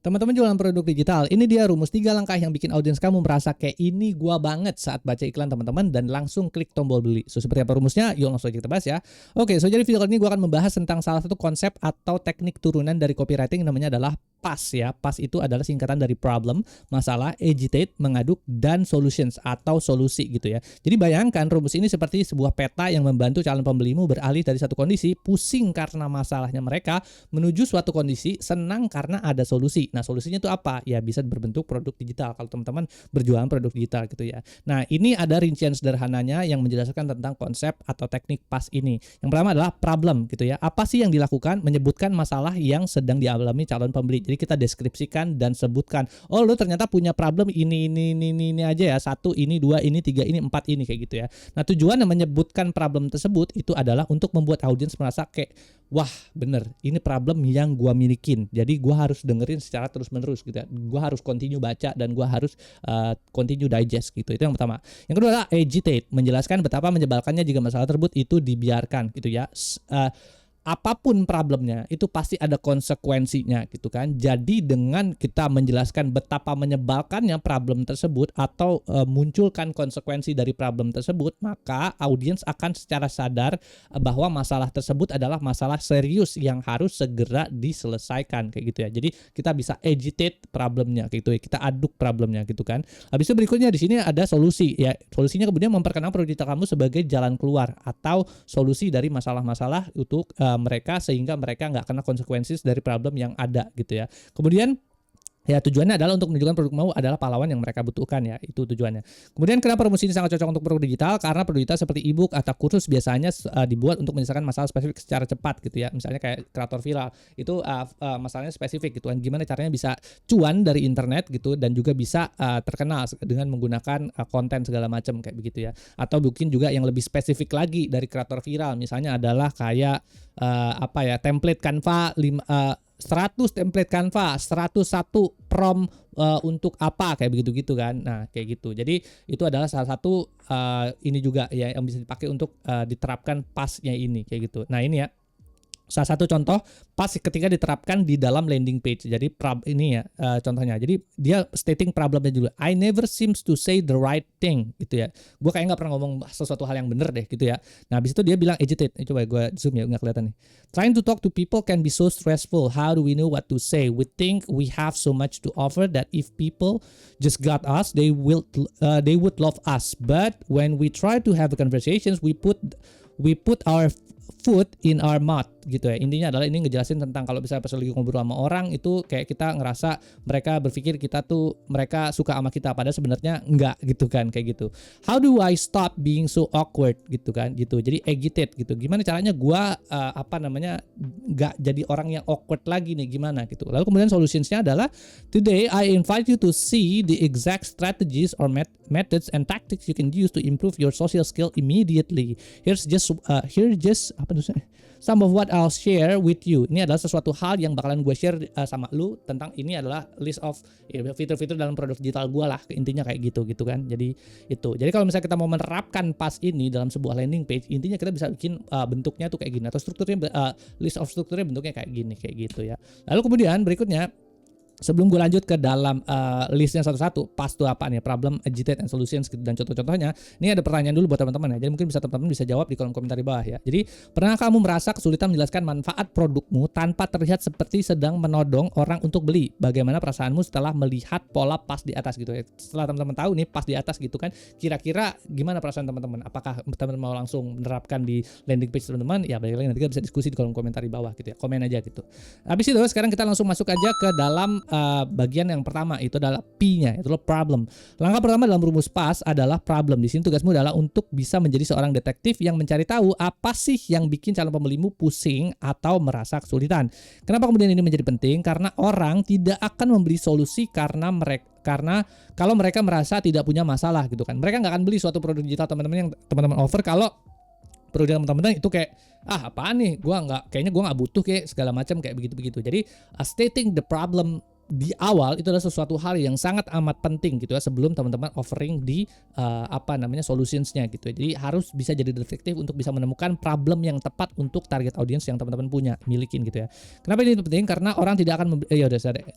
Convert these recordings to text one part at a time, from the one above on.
Teman-teman jualan produk digital, ini dia rumus 3 langkah yang bikin audiens kamu merasa kayak ini gua banget saat baca iklan teman-teman dan langsung klik tombol beli. So, seperti apa rumusnya? Yuk langsung aja kita bahas ya. Oke, jadi video kali ini gua akan membahas tentang salah satu konsep atau teknik turunan dari copywriting, namanya adalah PAS ya. PAS itu adalah singkatan dari problem, masalah, agitate, mengaduk, dan solutions atau solusi gitu ya. Jadi bayangkan rumus ini seperti sebuah peta yang membantu calon pembelimu beralih dari satu kondisi pusing karena masalahnya mereka menuju suatu kondisi senang karena ada solusi. Nah, solusinya itu apa? Ya bisa berbentuk produk digital kalau teman-teman berjualan produk digital gitu ya. Nah, ini ada rincian sederhananya yang menjelaskan tentang konsep atau teknik PAS ini. Yang pertama adalah problem gitu ya. Apa sih yang dilakukan? Menyebutkan masalah yang sedang dialami calon pembeli. Jadi kita deskripsikan dan sebutkan, oh lu ternyata punya problem ini aja ya. 1, ini 2, ini 3, ini 4, ini kayak gitu ya. Nah, tujuan menyebutkan problem tersebut itu adalah untuk membuat audiens merasa kayak, wah bener, ini problem yang gua milikin. Jadi gua harus dengerin secara terus-menerus gitu ya. Gua harus continue baca dan gua harus continue digest gitu. Itu yang pertama. Yang kedua adalah agitate, menjelaskan betapa menyebalkannya jika masalah tersebut itu dibiarkan gitu ya. Apapun problemnya itu pasti ada konsekuensinya gitu kan. Jadi dengan kita menjelaskan betapa menyebalkannya problem tersebut atau munculkan konsekuensi dari problem tersebut, maka audiens akan secara sadar bahwa masalah tersebut adalah masalah serius yang harus segera diselesaikan kayak gitu ya. Jadi kita bisa agitate problemnya gitu ya. Kita aduk problemnya gitu kan. Habis itu berikutnya di sini ada solusi ya. Solusinya kemudian memperkenalkan produk digital kamu sebagai jalan keluar atau solusi dari masalah-masalah untuk mereka sehingga mereka nggak kena konsekuensi dari problem yang ada gitu ya. Kemudian ya tujuannya adalah untuk menunjukkan produk mau adalah pahlawan yang mereka butuhkan ya, itu tujuannya. Kemudian kenapa rumus ini sangat cocok untuk produk digital? Karena produk digital seperti e-book atau kursus biasanya dibuat untuk menyelesaikan masalah spesifik secara cepat gitu ya. Misalnya kayak kreator viral itu masalahnya spesifik gitu kan. Gimana caranya bisa cuan dari internet gitu dan juga bisa terkenal dengan menggunakan konten segala macam kayak begitu ya. Atau mungkin juga yang lebih spesifik lagi dari kreator viral, misalnya adalah kayak template Canva 100 template Canva, 101 prompt untuk apa kayak begitu gitu kan. Nah, kayak gitu. Jadi itu adalah salah satu ini juga ya yang bisa dipakai untuk diterapkan PAS-nya ini kayak gitu. Nah, ini ya salah satu contoh pas ketika diterapkan di dalam landing page. Jadi ini ya contohnya. Jadi dia stating problemnya juga. I never seems to say the right thing gitu ya. Gue kayak nggak pernah ngomong sesuatu hal yang bener deh gitu ya. Nah habis itu dia bilang agitate. Coba gue zoom ya, nggak kelihatan nih. Trying to talk to people can be so stressful. How do we know what to say? We think we have so much to offer that if people just got us, they would love us. But when we try to have conversations, we put our foot in our mouth gitu ya. Intinya adalah ini ngejelasin tentang kalau misalnya pas lagi ngobrol sama orang itu kayak kita ngerasa mereka berpikir mereka suka sama kita padahal sebenarnya enggak gitu kan, kayak gitu. How do I stop being so awkward gitu kan gitu. Jadi agitate gitu. Gimana caranya gua enggak jadi orang yang awkward lagi nih, gimana gitu. Lalu kemudian solutions-nya adalah today I invite you to see the exact strategies or methods and tactics you can use to improve your social skill immediately. Here's just some of what I'll share with you. Ini adalah sesuatu hal yang bakalan gue share sama lu tentang ini adalah list of fitur-fitur dalam produk digital gue lah. Intinya kayak gitu kan. Jadi itu. Jadi kalau misalnya kita mau menerapkan PAS ini dalam sebuah landing page, intinya kita bisa bikin bentuknya tuh kayak gini atau strukturnya list of strukturnya bentuknya kayak gini kayak gitu ya. Lalu kemudian berikutnya, sebelum gue lanjut ke dalam listnya satu-satu, PAS itu apa nih, problem, agitate, and solutions gitu, dan contoh-contohnya, ini ada pertanyaan dulu buat teman-teman ya. Jadi mungkin teman-teman bisa jawab di kolom komentar di bawah ya. Jadi, pernah kamu merasa kesulitan menjelaskan manfaat produkmu tanpa terlihat seperti sedang menodong orang untuk beli? Bagaimana perasaanmu setelah melihat pola PAS di atas gitu ya? Setelah teman-teman tahu nih PAS di atas gitu kan, kira-kira gimana perasaan teman-teman? Apakah teman-teman mau langsung menerapkan di landing page teman-teman? Ya, balik lagi nanti kita bisa diskusi di kolom komentar di bawah gitu ya. Komen aja gitu. Habis itu sekarang kita langsung masuk aja ke dalam bagian yang pertama, itu adalah P-nya, itu adalah problem. Langkah pertama dalam rumus PAS adalah problem. Di sini tugasmu adalah untuk bisa menjadi seorang detektif yang mencari tahu apa sih yang bikin calon pembelimu pusing atau merasa kesulitan. Kenapa kemudian ini menjadi penting? Karena orang tidak akan membeli solusi karena kalau mereka merasa tidak punya masalah gitu kan. Mereka nggak akan beli suatu produk digital teman-teman yang teman-teman offer kalau produk teman-teman itu kayak apaan nih, kayaknya gua nggak butuh kayak segala macam kayak begitu. Jadi stating the problem di awal itu adalah sesuatu hal yang sangat amat penting gitu ya sebelum teman-teman offering di solutions-nya gitu ya. Jadi harus bisa jadi detektif untuk bisa menemukan problem yang tepat untuk target audience yang teman-teman punya milikin gitu ya. Kenapa ini penting? Karena orang tidak akan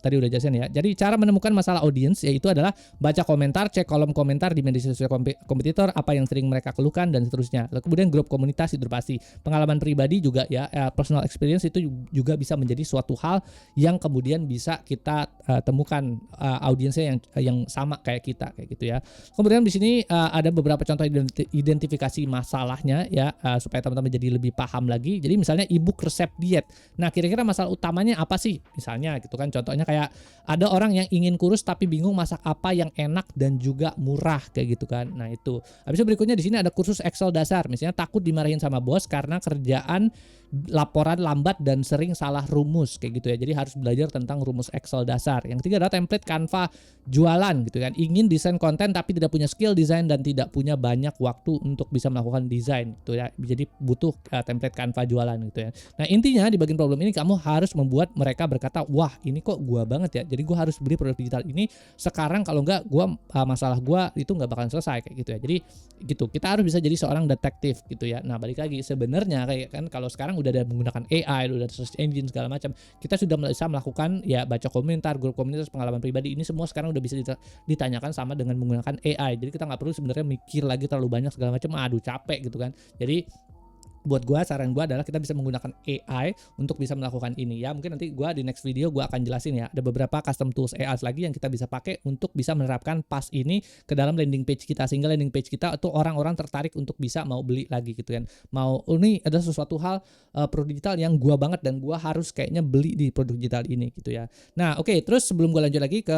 tadi udah jelasin ya. Jadi cara menemukan masalah audience yaitu adalah baca komentar, cek kolom komentar di media sosial kompetitor, apa yang sering mereka keluhkan dan seterusnya. Lalu kemudian grup komunitas itu pasti. Pengalaman pribadi juga ya, personal experience itu juga bisa menjadi suatu hal yang kemudian bisa kita temukan audiensnya yang sama kayak kita kayak gitu ya. Kemudian di sini ada beberapa contoh identifikasi masalahnya ya, supaya teman-teman jadi lebih paham lagi. Jadi misalnya ebook resep diet. Nah, kira-kira masalah utamanya apa sih? Misalnya gitu kan, contohnya kayak ada orang yang ingin kurus tapi bingung masak apa yang enak dan juga murah kayak gitu kan. Nah, itu. Habis itu berikutnya di sini ada kursus Excel dasar. Misalnya takut dimarahin sama bos karena kerjaan laporan lambat dan sering salah rumus kayak gitu ya. Jadi harus belajar tentang rumus Excel dasar. Yang ketiga adalah template Canva jualan gitu kan. Ingin desain konten tapi tidak punya skill desain dan tidak punya banyak waktu untuk bisa melakukan desain gitu ya. Jadi butuh template Canva jualan gitu ya. Nah, intinya di bagian problem ini kamu harus membuat mereka berkata, "Wah, ini kok gua banget ya. Jadi gua harus beli produk digital ini sekarang, kalau enggak gua masalah gua itu enggak bakalan selesai," kayak gitu ya. Jadi gitu. Kita harus bisa jadi seorang detektif gitu ya. Nah, balik lagi sebenarnya kayak kan kalau sekarang udah ada menggunakan AI, udah ada search engine segala macam. Kita sudah bisa melakukan ya baca komentar, grup komunitas, pengalaman pribadi, ini semua sekarang udah bisa ditanyakan sama dengan menggunakan AI. Jadi kita nggak perlu sebenarnya mikir lagi terlalu banyak segala macam, aduh capek gitu kan. Jadi buat gua, saran gua adalah kita bisa menggunakan AI untuk bisa melakukan ini ya. Mungkin nanti gua di next video gua akan jelasin ya, ada beberapa custom tools AI lagi yang kita bisa pakai untuk bisa menerapkan pas ini ke dalam landing page kita, sehingga landing page kita itu orang-orang tertarik untuk bisa mau beli lagi gitu kan. Mau ini ada sesuatu hal produk digital yang gua banget dan gua harus kayaknya beli di produk digital ini gitu ya. Nah, oke, terus sebelum gua lanjut lagi ke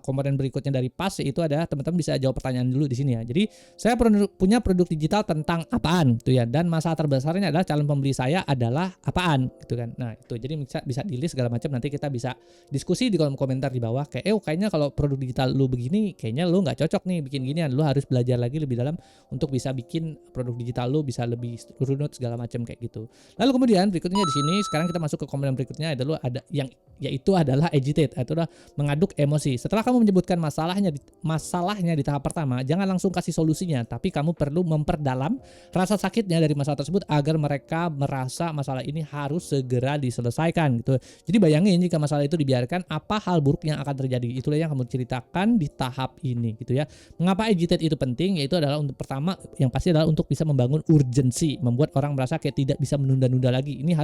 komponen berikutnya dari pas, itu ada teman-teman bisa jawab pertanyaan dulu di sini ya. Jadi saya punya produk digital tentang apaan gitu ya, dan masalah terbesarnya adalah calon pembeli saya adalah apaan gitu kan. Nah, itu jadi bisa di list segala macam, nanti kita bisa diskusi di kolom komentar di bawah kayak kayaknya kalau produk digital lu begini kayaknya lu nggak cocok nih bikin ginian, lu harus belajar lagi lebih dalam untuk bisa bikin produk digital lu bisa lebih runut segala macam kayak gitu. Lalu kemudian berikutnya di sini sekarang kita masuk ke komponen berikutnya adalah yang yaitu adalah agitate, itu adalah mengaduk emosi. Setelah kamu menyebutkan masalahnya di tahap pertama, jangan langsung kasih solusinya, tapi kamu perlu memperdalam rasa sakitnya dari masalah tersebut agar mereka merasa masalah ini harus segera diselesaikan gitu. Jadi bayangin jika masalah itu dibiarkan, apa hal buruk yang akan terjadi. Itulah yang kamu ceritakan di tahap ini gitu ya. Mengapa agitate itu penting? Yaitu adalah untuk pertama yang pasti adalah untuk bisa membangun urgensi, membuat orang merasa kayak tidak bisa menunda-nunda lagi. Ini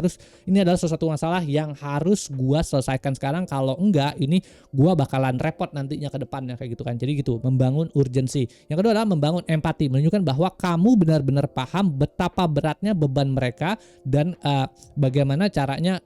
adalah sesuatu masalah yang harus gua selesaikan sekarang, kalau enggak ini gua bakalan repot nantinya ke depannya kayak gitu kan. Jadi gitu, membangun urgensi. Yang kedua adalah membangun empati, menunjukkan bahwa kamu benar-benar paham betapa beratnya beban mereka dan bagaimana caranya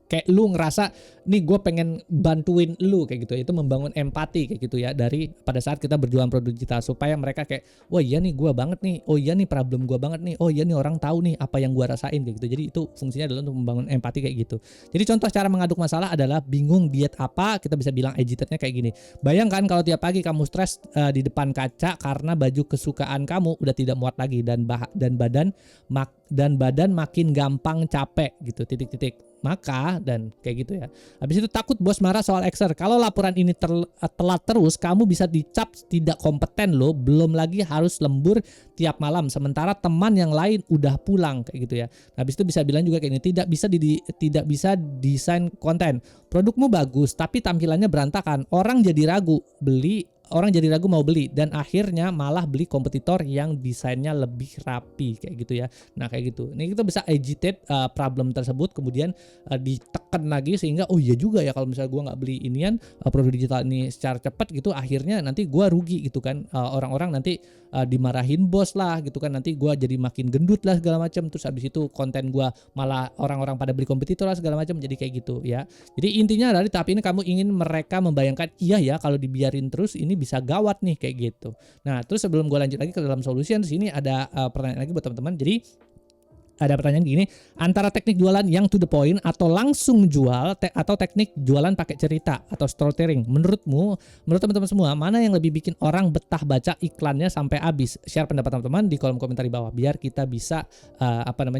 kayak lu ngerasa nih gue pengen bantuin lu kayak gitu. Itu membangun empati kayak gitu ya, dari pada saat kita berjualan produk digital, supaya mereka kayak, wah iya nih gue banget nih, oh iya nih problem gue banget nih, oh iya nih orang tahu nih apa yang gue rasain kayak gitu. Jadi itu fungsinya adalah untuk membangun empati kayak gitu. Jadi contoh cara mengaduk masalah adalah bingung diet apa, kita bisa bilang agitate-nya kayak gini. Bayangkan kalau tiap pagi kamu stres di depan kaca karena baju kesukaan kamu udah tidak muat lagi dan badan makin gampang capek gitu, titik-titik. Maka dan kayak gitu ya. Habis itu takut bos marah soal Excel. Kalau laporan ini telat terus, kamu bisa dicap tidak kompeten loh. Belum lagi harus lembur tiap malam, sementara teman yang lain udah pulang kayak gitu ya. Habis itu bisa bilang juga kayak ini, tidak bisa desain konten. Produkmu bagus tapi tampilannya berantakan. Orang jadi ragu mau beli dan akhirnya malah beli kompetitor yang desainnya lebih rapi kayak gitu ya. Nah, kayak gitu. Ini kita bisa agitate problem tersebut, kemudian ditekan lagi sehingga oh iya juga ya, kalau misalnya gue nggak beli inian produk digital ini secara cepat gitu, akhirnya nanti gue rugi gitu kan. Orang-orang nanti dimarahin bos lah gitu kan, nanti gue jadi makin gendut lah segala macam, terus habis itu konten gue malah orang-orang pada beli kompetitor lah segala macam, jadi kayak gitu ya. Jadi intinya dari tahap ini kamu ingin mereka membayangkan, iya ya kalau dibiarin terus ini bisa gawat nih kayak gitu. Nah, terus sebelum gue lanjut lagi ke dalam solution, di sini ada pertanyaan lagi buat teman-teman. Jadi Ada pertanyaan gini, antara teknik jualan yang to the point atau langsung jual atau teknik jualan pakai cerita atau storytelling, menurut teman-teman semua, mana yang lebih bikin orang betah baca iklannya sampai habis? Share pendapat teman-teman di kolom komentar di bawah biar kita bisa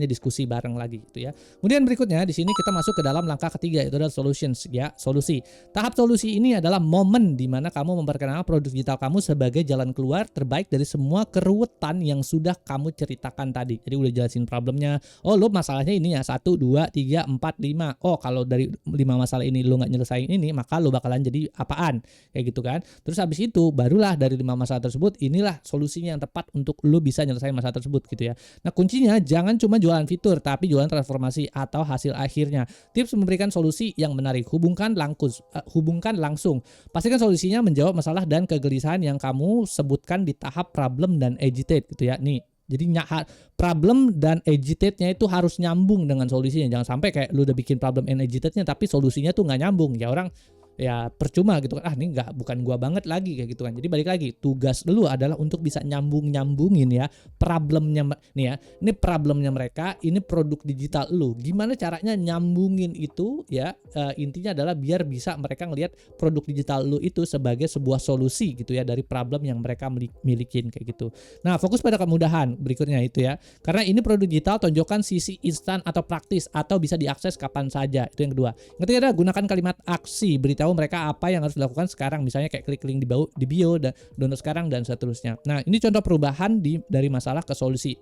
diskusi bareng lagi gitu ya. Kemudian berikutnya di sini kita masuk ke dalam langkah ketiga, itu adalah solutions ya, solusi. Tahap solusi ini adalah momen di mana kamu memperkenalkan produk digital kamu sebagai jalan keluar terbaik dari semua keruwetan yang sudah kamu ceritakan tadi. Jadi udah jelasin problemnya. Oh, lo masalahnya ini ya 1, 2, 3, 4, 5. Oh, kalau dari 5 masalah ini lo nggak nyelesain ini, maka lo bakalan jadi apaan? Kayak gitu kan. Terus habis itu barulah dari 5 masalah tersebut inilah solusinya yang tepat untuk lo bisa nyelesain masalah tersebut gitu ya. Nah, kuncinya jangan cuma jualan fitur tapi jualan transformasi atau hasil akhirnya. Tips memberikan solusi yang menarik, hubungkan langsung. Pastikan solusinya menjawab masalah dan kegelisahan yang kamu sebutkan di tahap problem dan agitate gitu ya. Nih, jadi problem dan agitate-nya itu harus nyambung dengan solusinya. Jangan sampai kayak lu udah bikin problem and agitate-nya tapi solusinya tuh nggak nyambung. Ya orang ya percuma gitu kan. Ini bukan gua banget lagi kayak gitu kan. Jadi balik lagi, tugas lu adalah untuk bisa nyambungin ya problemnya nih ya. Ini problemnya mereka, ini produk digital lu. Gimana caranya nyambungin itu ya? Intinya adalah biar bisa mereka ngelihat produk digital lu itu sebagai sebuah solusi gitu ya dari problem yang mereka milikin kayak gitu. Nah, fokus pada kemudahan berikutnya itu ya. Karena ini produk digital, tonjolkan sisi instan atau praktis atau bisa diakses kapan saja. Itu yang kedua. Yang ketiga adalah gunakan kalimat aksi, beritahu mereka apa yang harus dilakukan sekarang, misalnya kayak klik link di bio dan download sekarang dan seterusnya. Nah, ini contoh perubahan dari masalah ke solusi.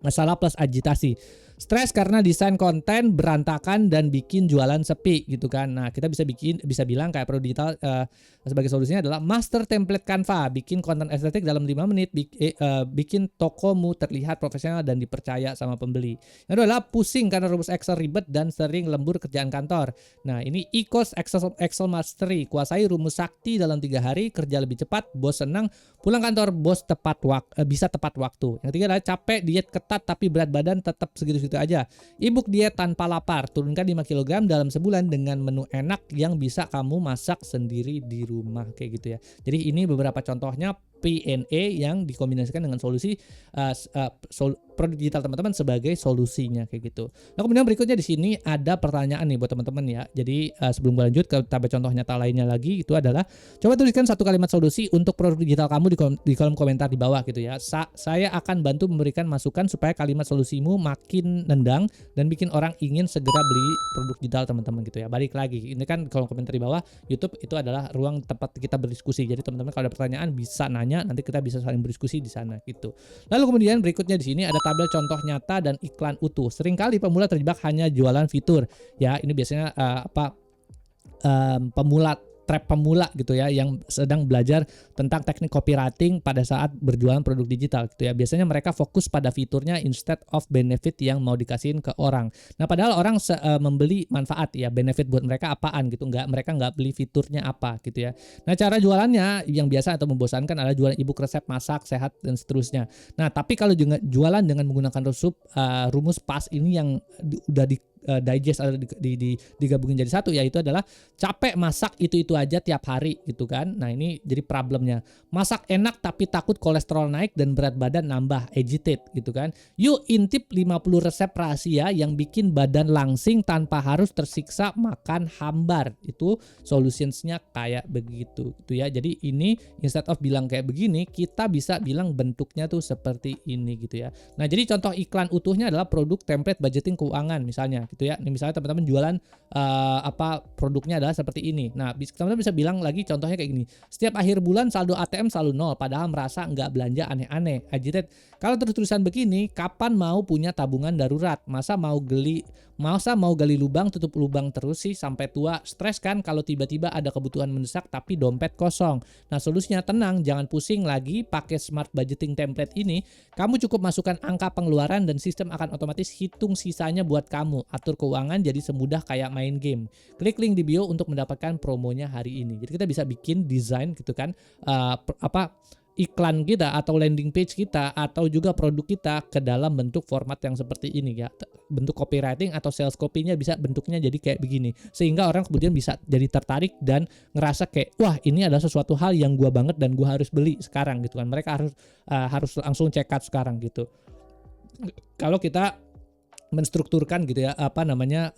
Masalah plus agitasi. Stres karena desain konten berantakan dan bikin jualan sepi gitu kan. Nah, kita bisa bilang kayak produk digital sebagai solusinya adalah master template Canva, bikin konten estetik dalam 5 menit, bikin tokomu terlihat profesional dan dipercaya sama pembeli. Yang kedua adalah pusing karena rumus Excel ribet dan sering lembur kerjaan kantor. Nah, ini equals Excel mastery, kuasai rumus sakti dalam 3 hari, kerja lebih cepat, bos senang, pulang kantor bos bisa tepat waktu. Yang ketiga adalah capek diet ketat tapi berat badan tetap segitu aja. Ebook diet tanpa lapar, turunkan 5 kg dalam sebulan dengan menu enak yang bisa kamu masak sendiri di rumah kayak gitu ya. Jadi ini beberapa contohnya P&A yang dikombinasikan dengan solusi produk digital teman-teman sebagai solusinya kayak gitu. Nah, kemudian berikutnya di sini ada pertanyaan nih buat teman-teman ya. Jadi sebelum gue lanjut ke contoh nyata lainnya lagi, itu adalah coba tuliskan 1 kalimat solusi untuk produk digital kamu di kolom komentar di bawah gitu ya. Saya akan bantu memberikan masukan supaya kalimat solusimu makin nendang dan bikin orang ingin segera beli produk digital teman-teman gitu ya. Balik lagi, ini kan kolom komentar di bawah YouTube itu adalah ruang tempat kita berdiskusi. Jadi teman-teman kalau ada pertanyaan bisa nanya, nanti kita bisa saling berdiskusi di sana gitu. Lalu kemudian berikutnya di sini ada tabel contoh nyata dan iklan utuh. Seringkali pemula terjebak hanya jualan fitur. Ya, ini biasanya trap pemula gitu ya yang sedang belajar tentang teknik copywriting pada saat berjualan produk digital gitu ya. Biasanya mereka fokus pada fiturnya instead of benefit yang mau dikasihin ke orang. Nah, padahal orang membeli manfaat ya, benefit buat mereka apaan gitu. Mereka nggak beli fiturnya apa gitu ya. Nah, cara jualannya yang biasa atau membosankan adalah jualan ebook resep masak, sehat dan seterusnya. Nah, tapi kalau jualan dengan menggunakan rumus PAS ini yang udah digest atau digabungin jadi satu, yaitu adalah capek masak itu aja tiap hari gitu kan. Nah, ini jadi problemnya. Masak enak tapi takut kolesterol naik dan berat badan nambah, agitate gitu kan. Yuk intip 50 resep rahasia yang bikin badan langsing tanpa harus tersiksa makan hambar. Itu solutionsnya kayak begitu gitu ya. Jadi ini instead of bilang kayak begini, kita bisa bilang bentuknya tuh seperti ini gitu ya. Nah, jadi contoh iklan utuhnya adalah produk template budgeting keuangan misalnya gitu ya. Ini misalnya teman-teman jualan produknya adalah seperti ini. Nah, teman-teman bisa bilang lagi contohnya kayak gini. Setiap akhir bulan saldo ATM selalu nol padahal merasa nggak belanja aneh-aneh. Agitate. Kalau terus-terusan begini, kapan mau punya tabungan darurat? Masa mau gali lubang tutup lubang terus sih sampai tua? Stres kan kalau tiba-tiba ada kebutuhan mendesak tapi dompet kosong. Nah, solusinya tenang, jangan pusing lagi pakai smart budgeting template ini. Kamu cukup masukkan angka pengeluaran dan sistem akan otomatis hitung sisanya buat kamu. Atur keuangan jadi semudah kayak main game. Klik link di bio untuk mendapatkan promonya hari ini. Jadi kita bisa bikin desain gitu kan, iklan kita atau landing page kita atau juga produk kita ke dalam bentuk format yang seperti ini ya. Bentuk copywriting atau sales copy-nya bisa bentuknya jadi kayak begini. Sehingga orang kemudian bisa jadi tertarik dan ngerasa kayak, wah ini adalah sesuatu hal yang gua banget dan gua harus beli sekarang gitu kan. Mereka harus langsung check out sekarang gitu. Kalau kita menstrukturkan gitu ya, apa namanya,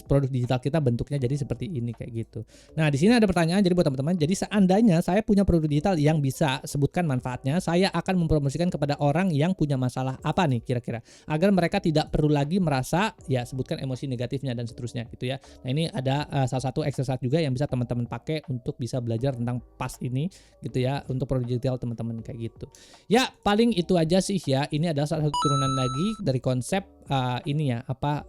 produk digital kita bentuknya jadi seperti ini kayak gitu. Nah, di sini ada pertanyaan jadi buat teman-teman, jadi seandainya saya punya produk digital yang bisa sebutkan manfaatnya, saya akan mempromosikan kepada orang yang punya masalah apa nih kira-kira? Agar mereka tidak perlu lagi merasa ya sebutkan emosi negatifnya dan seterusnya gitu ya. Nah, ini ada salah satu exercise juga yang bisa teman-teman pakai untuk bisa belajar tentang PAS ini gitu ya, untuk produk digital teman-teman kayak gitu. Ya, paling itu aja sih ya. Ini adalah salah satu turunan lagi dari konsep ini ya apa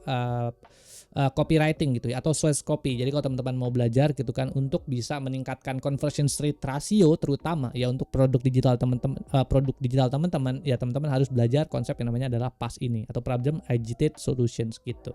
copywriting gitu ya atau source copy. Jadi kalau teman-teman mau belajar gitu kan untuk bisa meningkatkan conversion rate ratio terutama ya untuk produk digital teman-teman ya teman-teman harus belajar konsep yang namanya adalah PAS ini atau problem agitated solutions gitu.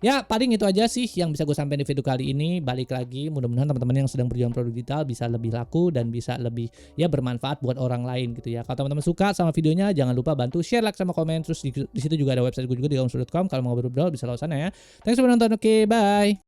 Ya paling itu aja sih yang bisa gue sampaikan di video kali ini. Balik lagi mudah-mudahan teman-teman yang sedang berjuang produk digital bisa lebih laku dan bisa lebih ya bermanfaat buat orang lain gitu ya. Kalau teman-teman suka sama videonya jangan lupa bantu share, like sama komen. Terus di situ juga ada website gue juga di omsu.com. Kalau mau ngobrol bisa lewat sana ya. Thanks for nonton. Oke, bye.